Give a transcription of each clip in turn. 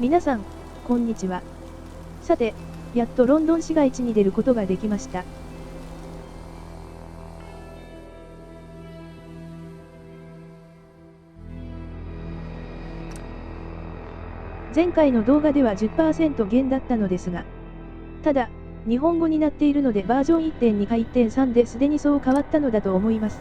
皆さん、こんにちは。さて、やっとロンドン市街地に出ることができました。前回の動画では 10% 減だったのですが、ただ、日本語になっているのでバージョン 1.2 か 1.3 ですでにそう変わったのだと思います。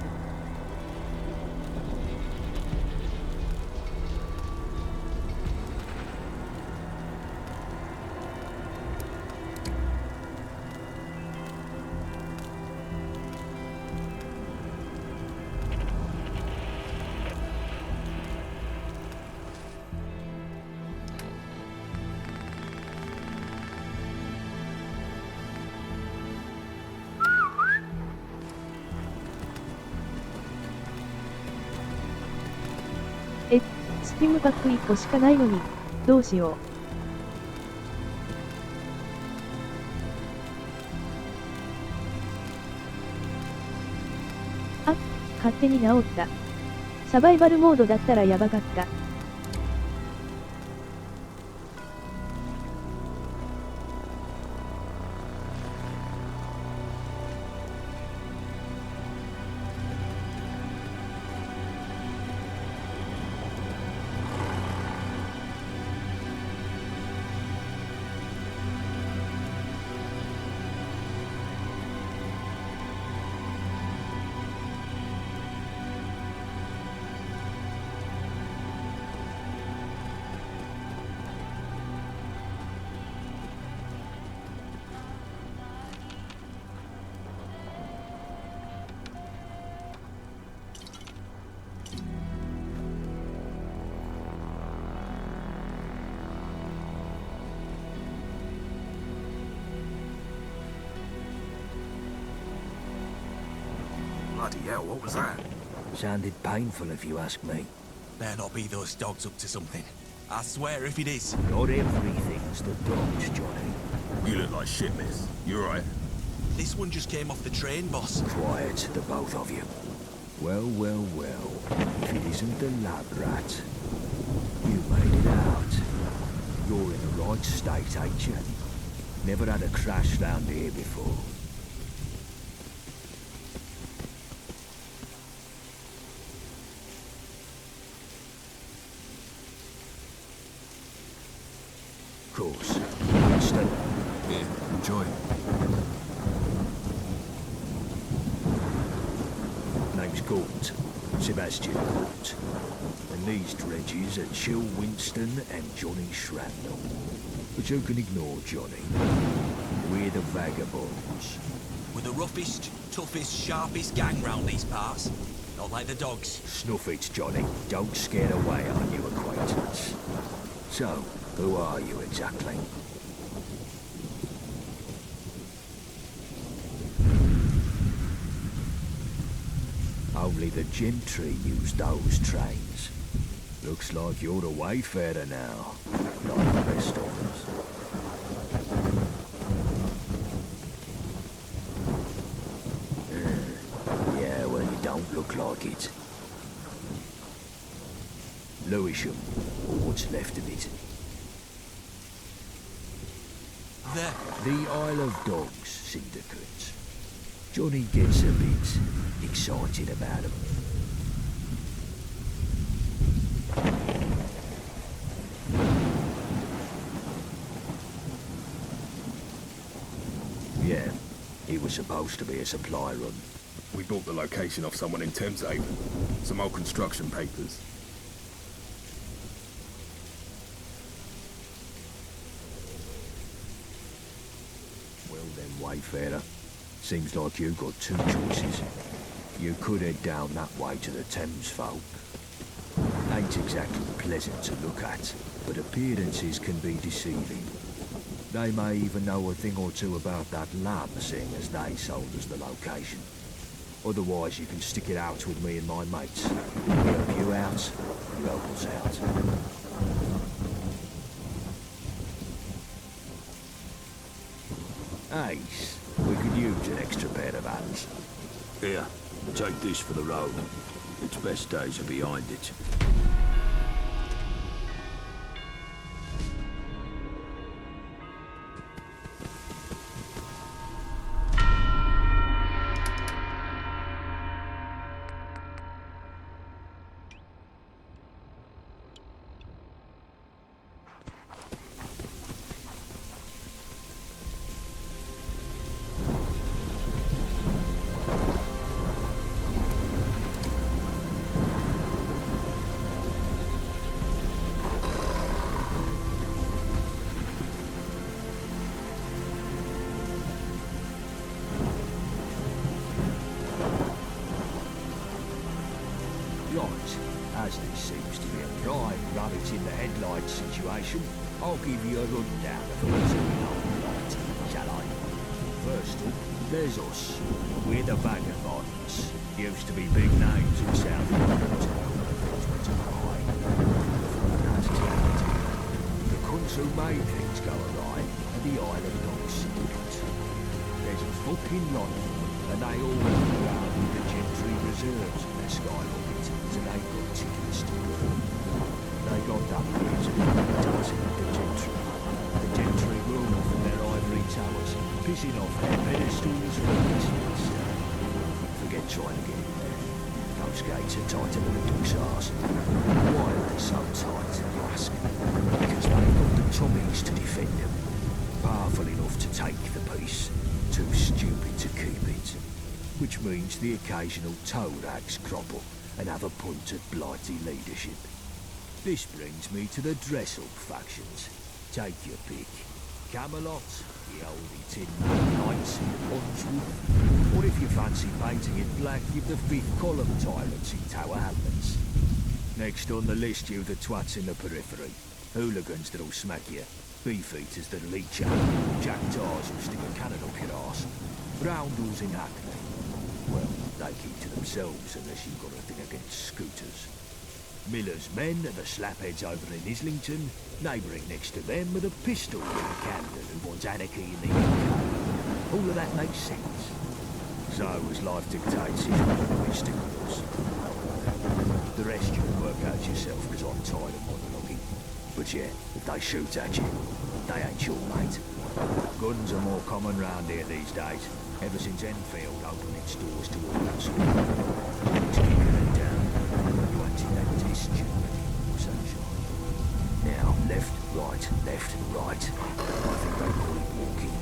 スティムパック1個しかないのに、どうしよう。あ、勝手に直った。サバイバルモードだったらやばかった。Bloody hell, what was that? Sounded painful if you ask me. Better not be those dogs up to something. I swear if it is. Not everything's the dogs, Johnny. You look like shit, miss. You alright? This one just came off the train, boss. Quiet, the both of you. Well, well, well. If it isn't the lab rat. You made it out. You're in the right state, ain't you? Never had a crash round here before. Course. Winston. Yeah, enjoy. Name's Gort. Sebastian Gort. And these dredges are Chill Winston and Johnny Shrapnel. But you can ignore Johnny. We're the vagabonds. We're the roughest, toughest, sharpest gang round these parts. Not like the dogs. Snuff it, Johnny. Don't scare away our new acquaintance. So, who are you exactly? Only the gentry use those trains. Looks like you're the wayfarer now, like the rest of us. Yeah, well, you don't look like it. Lewisham, or what's left of it. There. The Isle of Dogs Syndicate. Johnny gets a bit excited about them. Yeah, it was supposed to be a supply run. We bought the location off someone in Thameshaven. Some old construction papers. Well then, Wayfarer. Seems like you've got two choices. You could head down that way to the Thames folk. Ain't exactly pleasant to look at, but appearances can be deceiving. They may even know a thing or two about that lab, seeing as they sold us the location. Otherwise, you can stick it out with me and my mates. We help you out, you help us out. Ace, we could use an extra pair of hands. Here, take this for the road. Its best days are behind it. lights. As this seems to be a prime rabbit in the headlights situation, I'll give you a rundown of what's going on tonight, shall I? First up, there's us. We're the vagabonds. Used to be big names in South London until things went awry. That's changed. The cunts who made things go awry are the island dogs. There's a fucking lot of them, and they all walk around with the gentry reserves in their skyrocket, so they've got tickets to go. They got that music, dancing with the gentry. The gentry roll from their ivory towers, pissing off their pedestals for Christmas. Forget trying to get in there. Those gates are tighter than a duck's arse. Why are they so tight, you ask? Because they've got the Tommies to defend them. Powerful enough to take the peace, too stupid to keep it. Which means the occasional toe rags crop up and have a punt at blighty leadership. This brings me to the dress-up factions. Take your pick. Camelot, the oldie Tin Man Knights, Unsworth, or if you fancy painting it black, you've the fifth column tyrants in Tower Hamlets. Next on the list, you've the twats in the periphery. Hooligans that'll smack you. Beefeaters that'll eat you. Jack Tars who'll stick a cannon up your arse. Roundels in Hackney. Well, they keep to themselves unless you've got a thing against scooters. Miller's men are the slapheads over in Islington. Neighbouring next to them are the pistol in Camden who wants anarchy in the UK. All of that makes sense. So, as life dictates, he's one of the stickers. The rest you can work out yourself, because I'm tired of monologuing. But yeah, if they shoot at you, they ain't your mate. Guns are more common round here these days, ever since Enfield opened its doors to all that sort of thing. Just keep your head down. You ain't in that test tube anymore, sunshine. Now, left, right. I think they call it walking.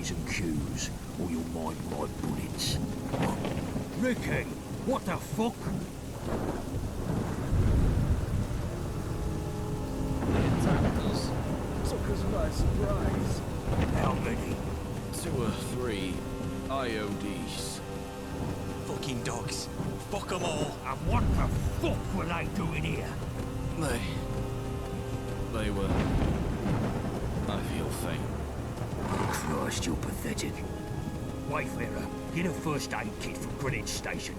And Q's, or you'll mind my bullets. Ricky, what the fuck? They attacked us. Took us by surprise. How many? 2 or 3 IODs. Fucking dogs. Fuck them all. And what the fuck were they doing here? They were... I feel faint. Christ, you're pathetic. Wayfarer, get a first aid kit from Greenwich Station.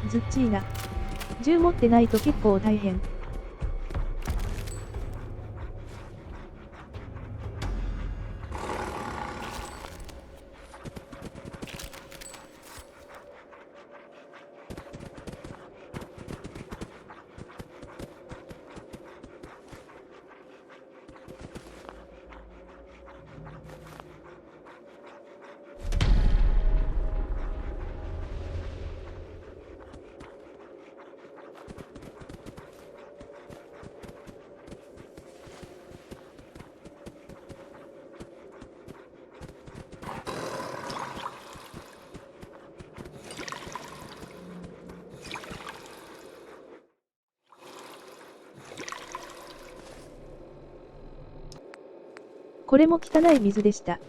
ズッチーナ。銃持ってないと結構大変。これも汚い水でした。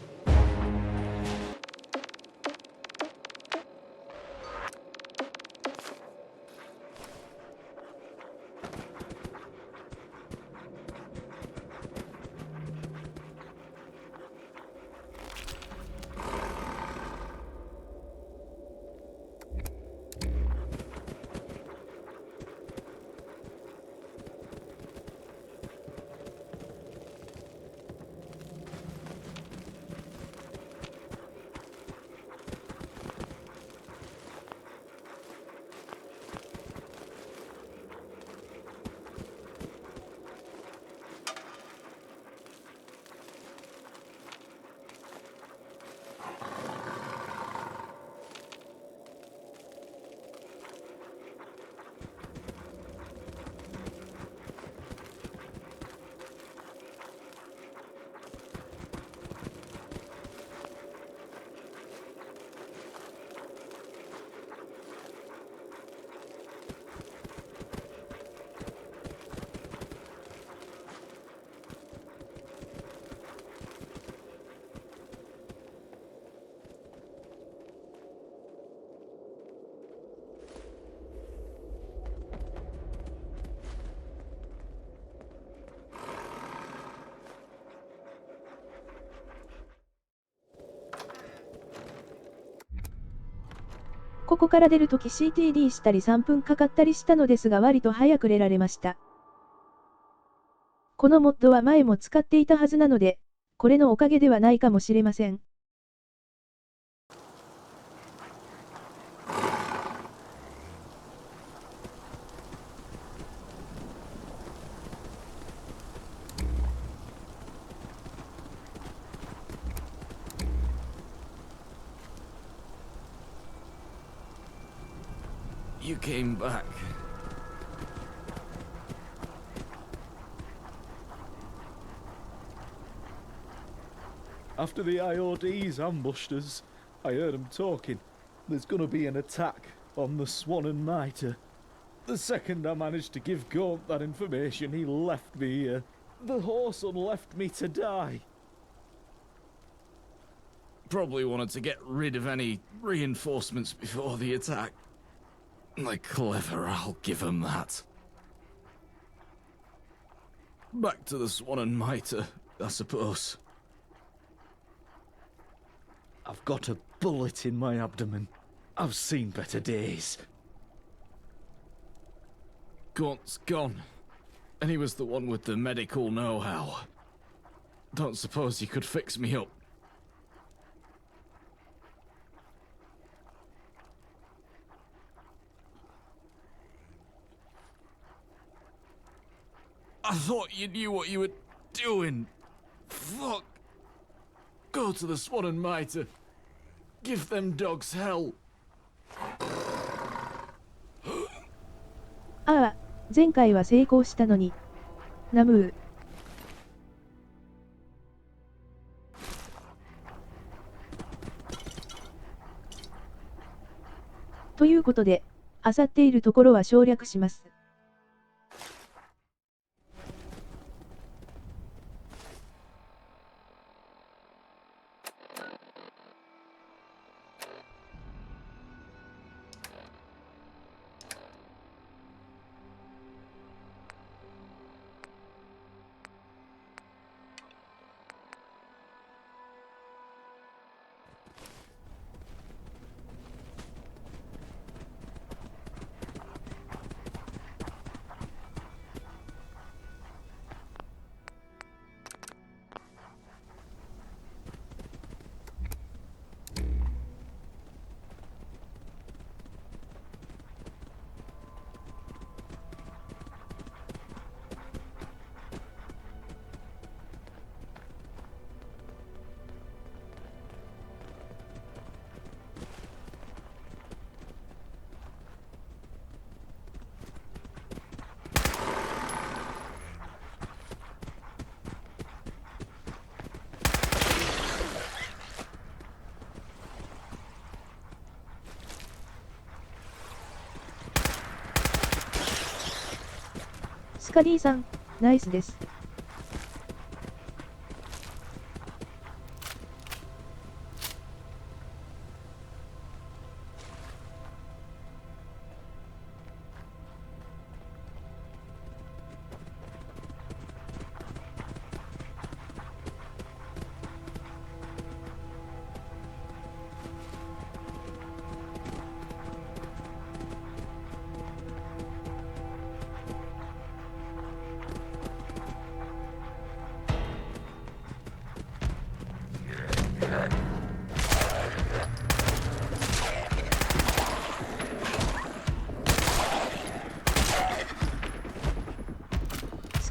ここから出るとき CTD したり3分かかったりしたのですが割と早く出られました。このモッドは前も使っていたはずなので、これのおかげではないかもしれません。You came back. After the IODs ambushed us, I heard them talking. There's gonna be an attack on the Swan and Mitre. The second I managed to give Gaunt that information, he left me here. The whoreson left me to die. Probably wanted to get rid of any reinforcements before the attack. They're clever, I'll give them that. Back to the Swan and Mitre, I suppose. I've got a bullet in my abdomen. I've seen better days. Gaunt's gone. And he was the one with the medical know-how. Don't suppose you could fix me up. I thought you knew what you were doing. Fuck. Go to the Swan and Mitre. Give them dogs hell. ああ、前回は成功したのに。ナムー。ということで、漁っているところは省略します。スカディさん、ナイスです。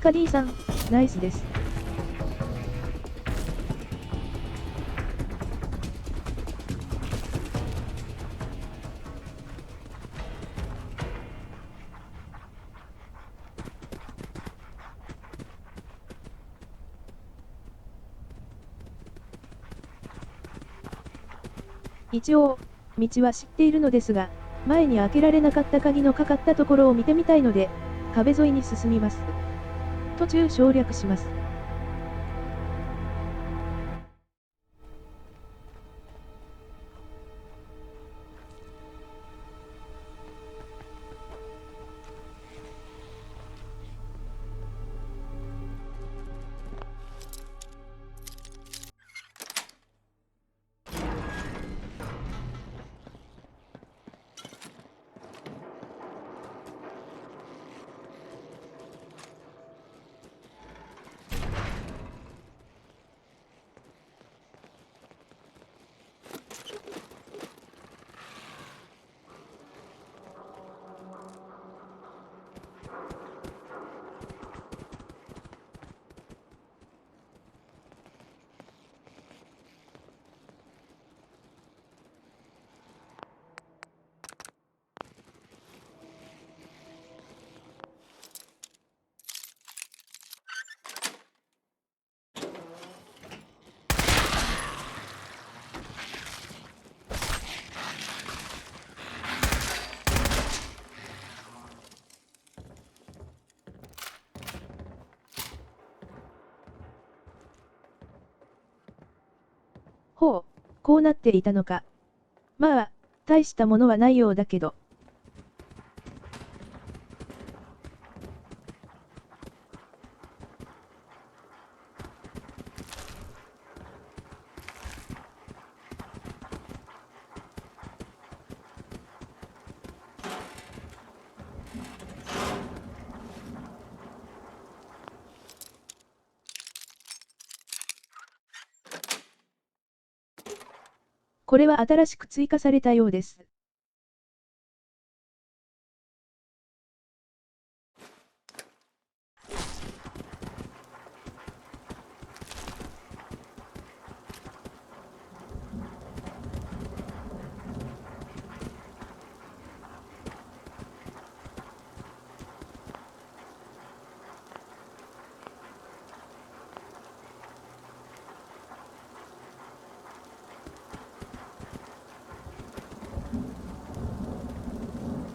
カディさん、ナイスです。一応、道は知っているのですが、前に開けられなかった鍵のかかったところを見てみたいので、壁沿いに進みます。途中省略します。ほう、こうなっていたのか。まあ、大したものはないようだけど。これは新しく追加されたようです。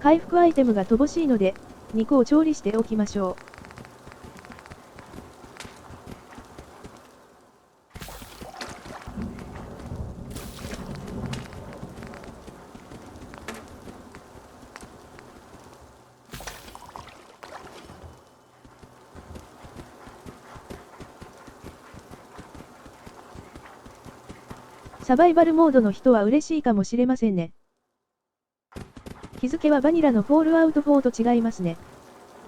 回復アイテムが乏しいので、肉を調理しておきましょう。サバイバルモードの人は嬉しいかもしれませんね。日付はバニラのフォールアウト4と違いますね。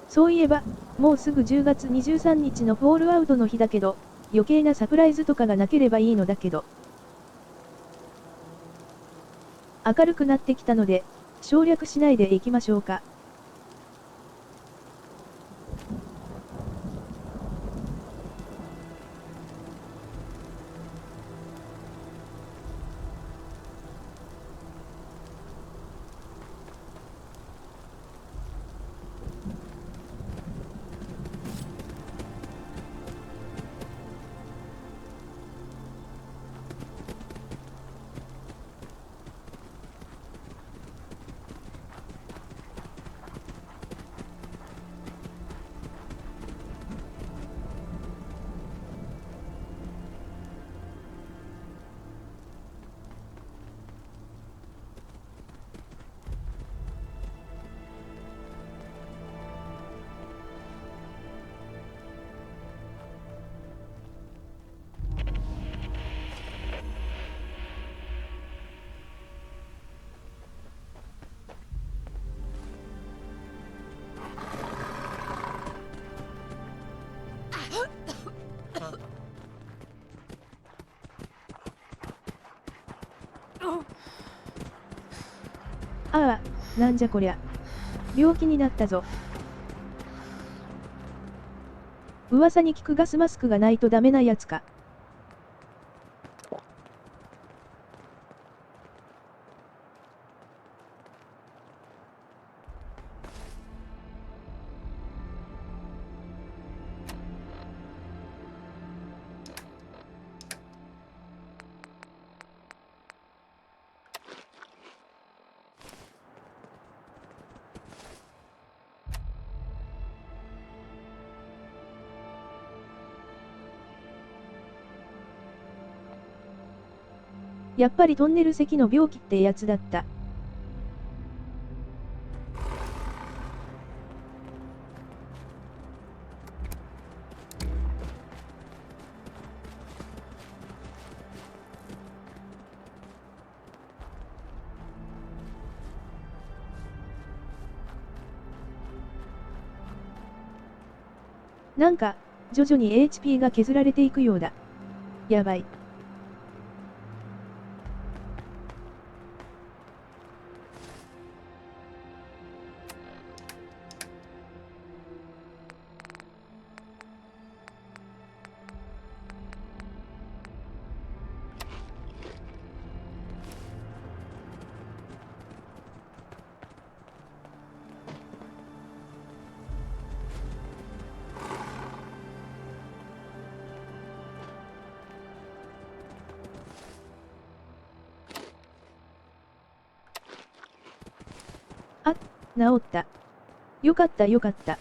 そういえば、もうすぐ10月23日のフォールアウトの日だけど、余計なサプライズとかがなければいいのだけど。明るくなってきたので、省略しないでいきましょうか。ああ、なんじゃこりゃ。病気になったぞ。噂に聞くガスマスクがないとダメなやつか。やっぱりトンネル席の病気ってやつだった。なんか、徐々に HP が削られていくようだ。やばい。あ、治った。よかったよかった。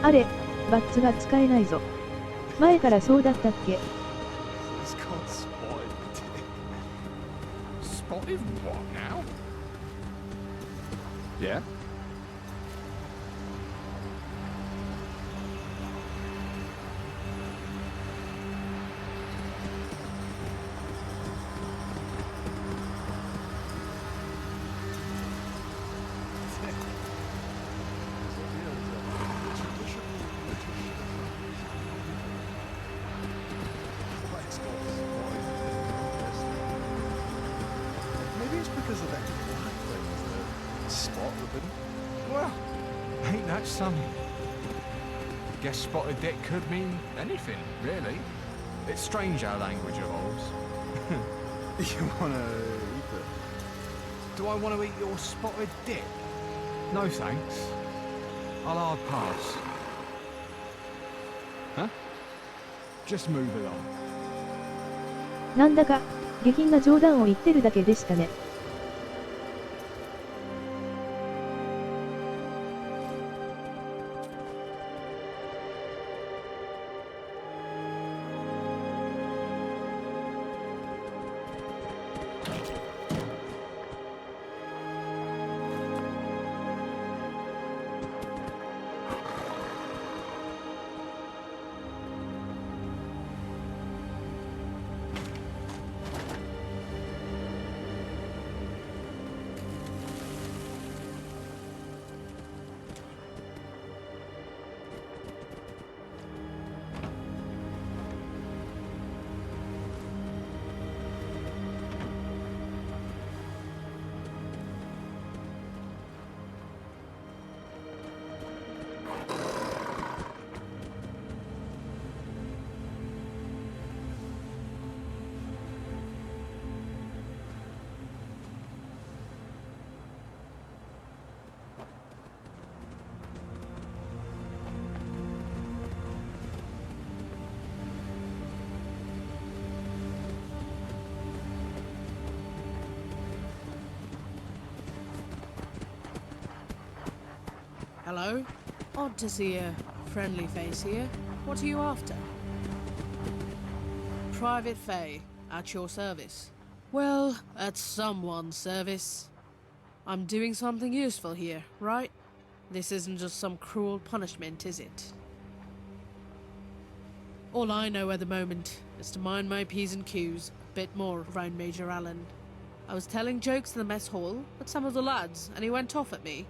あれ、バッツが使えないぞ。前からそうだったっけ？ It's got spotted. Spotted what now? Yeah? Because of that black thing, the spot ribbon. Well, ain't that something? Guess spotted dick could mean anything, really. It's strange how language evolves. You wanna eat it? Do I want to eat your spotted dick? No thanks. I'll hard pass. Huh? Just move along. なんだか、下品な冗談を言ってるだけでしたね。Hello? Odd to see a friendly face here. What are you after? Private Faye, at your service. Well, at someone's service. I'm doing something useful here, right? This isn't just some cruel punishment, is it? All I know at the moment is to mind my P's and Q's a bit more around Major Allen. I was telling jokes in the mess hall with some of the lads, and he went off at me.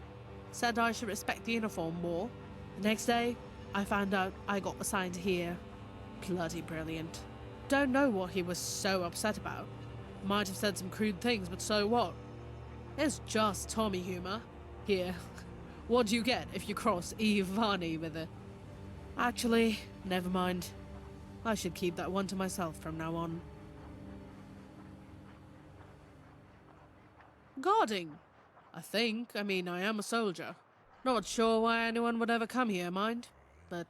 Said I should respect the uniform more. The next day, I found out I got assigned here. Bloody brilliant. Don't know what he was so upset about. Might have said some crude things, but so what? It's just Tommy humour. Here, what do you get if you cross Ivani with it? Actually, never mind. I should keep that one to myself from now on. Guarding, I think. I mean, I am a soldier. Not sure why anyone would ever come here, mind. But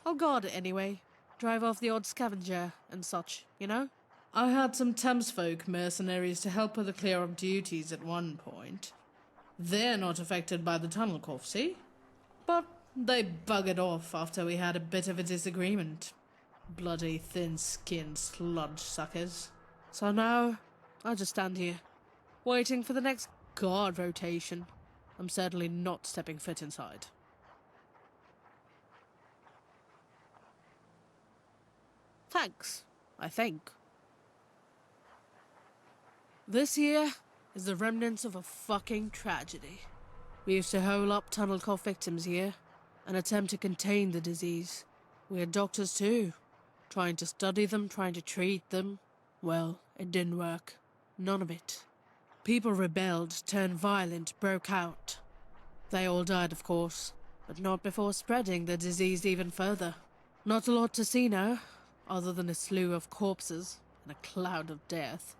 I'll guard it anyway. Drive off the odd scavenger and such, you know? I had some Thamesfolk mercenaries to help with the clear-up duties at one point. They're not affected by the tunnel cough, see? But they buggered off after we had a bit of a disagreement. Bloody thin-skinned sludge suckers. So now, I just stand here, waiting for the next guard rotation. I'm certainly not stepping foot inside. Thanks, I think. This here is the remnants of a fucking tragedy. We used to hole up tunnel cough victims here and attempt to contain the disease. We had doctors too, trying to study them, trying to treat them. Well, it didn't work. None of it. People rebelled, turned violent, broke out. They all died, of course, but not before spreading the disease even further. Not a lot to see now, other than a slew of corpses and a cloud of death.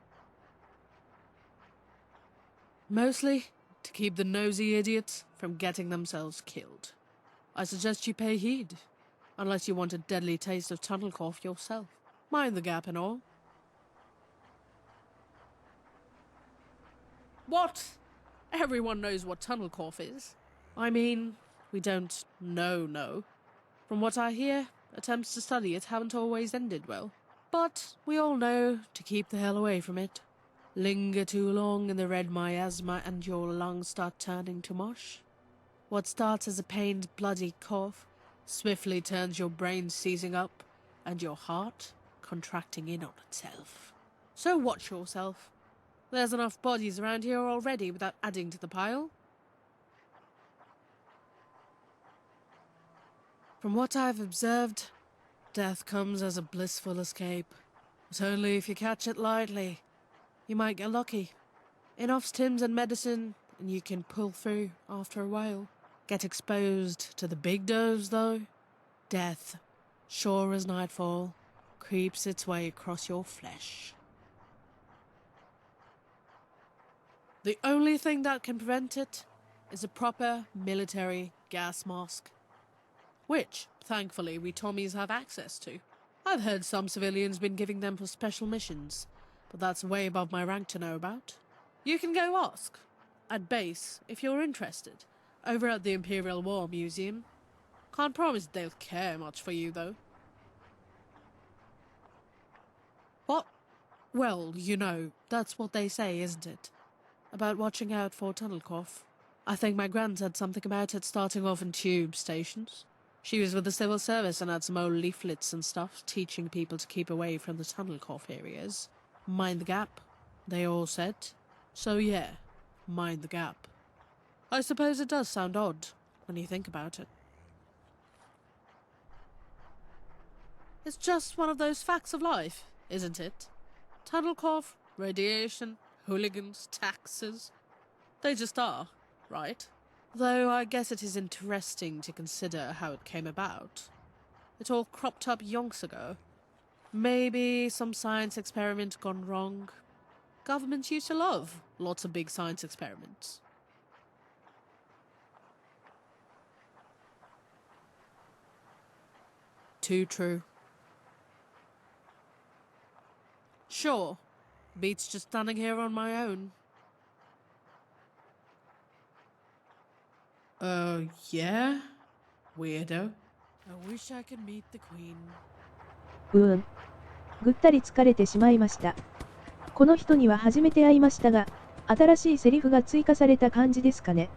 Mostly to keep the nosy idiots from getting themselves killed. I suggest you pay heed, unless you want a deadly taste of tunnel cough yourself. Mind the gap and all. What? Everyone knows what tunnel cough is. I mean, we don't know. From what I hear, attempts to study it haven't always ended well. But we all know to keep the hell away from it. Linger too long in the red miasma and your lungs start turning to mush. What starts as a pained, bloody cough swiftly turns your brain seizing up and your heart contracting in on itself. So watch yourself. There's enough bodies around here already without adding to the pile. From what I've observed, death comes as a blissful escape. But only if you catch it lightly. You might get lucky. Enough stims and medicine, and you can pull through after a while. Get exposed to the big dose, though. Death, sure as nightfall, creeps its way across your flesh. The only thing that can prevent it is a proper military gas mask. Which, thankfully, we Tommies have access to. I've heard some civilians been giving them for special missions, but that's way above my rank to know about. You can go ask, at base, if you're interested, over at the Imperial War Museum. Can't promise they'll care much for you, though. What? Well, you know, that's what they say, isn't it? About watching out for tunnel cough. I think my gran said something about it starting off in tube stations. She was with the civil service and had some old leaflets and stuff teaching people to keep away from the tunnel cough areas. Mind the gap, they all said. So yeah, mind the gap. I suppose it does sound odd when you think about it. It's just one of those facts of life, isn't it? Tunnel cough, radiation, hooligans, taxes. They just are, right? Though I guess it is interesting to consider how it came about. It all cropped up yonks ago. Maybe some science experiment gone wrong. Governments used to love lots of big science experiments. Too true. Sure, beats just standing here on my own. Yeah? Weirdo. I wish I could meet the queen. ぐったり疲れてしまいました。この人には初めて会いましたが、新しいセリフが追加された感じですかね。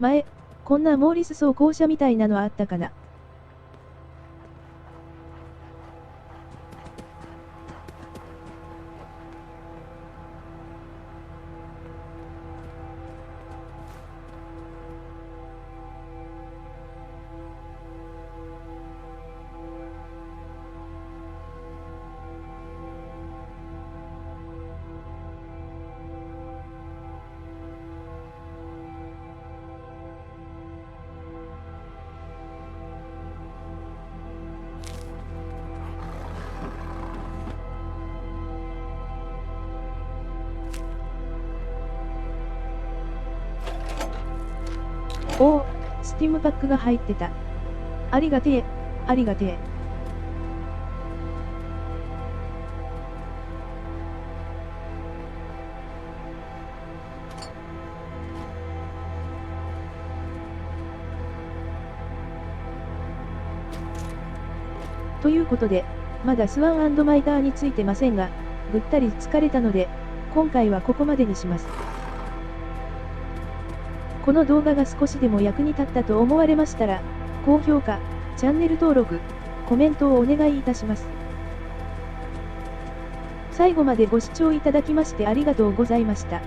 前、こんなモーリス走行車みたいなのあったかな。おお、スティムパックが入ってた。ありがてえ、ありがてえ。ということで、まだスワン&マイターについてませんが、ぐったり疲れたので、今回はここまでにします。この動画が少しでも役に立ったと思われましたら、高評価、チャンネル登録、コメントをお願いいたします。最後までご視聴いただきましてありがとうございました。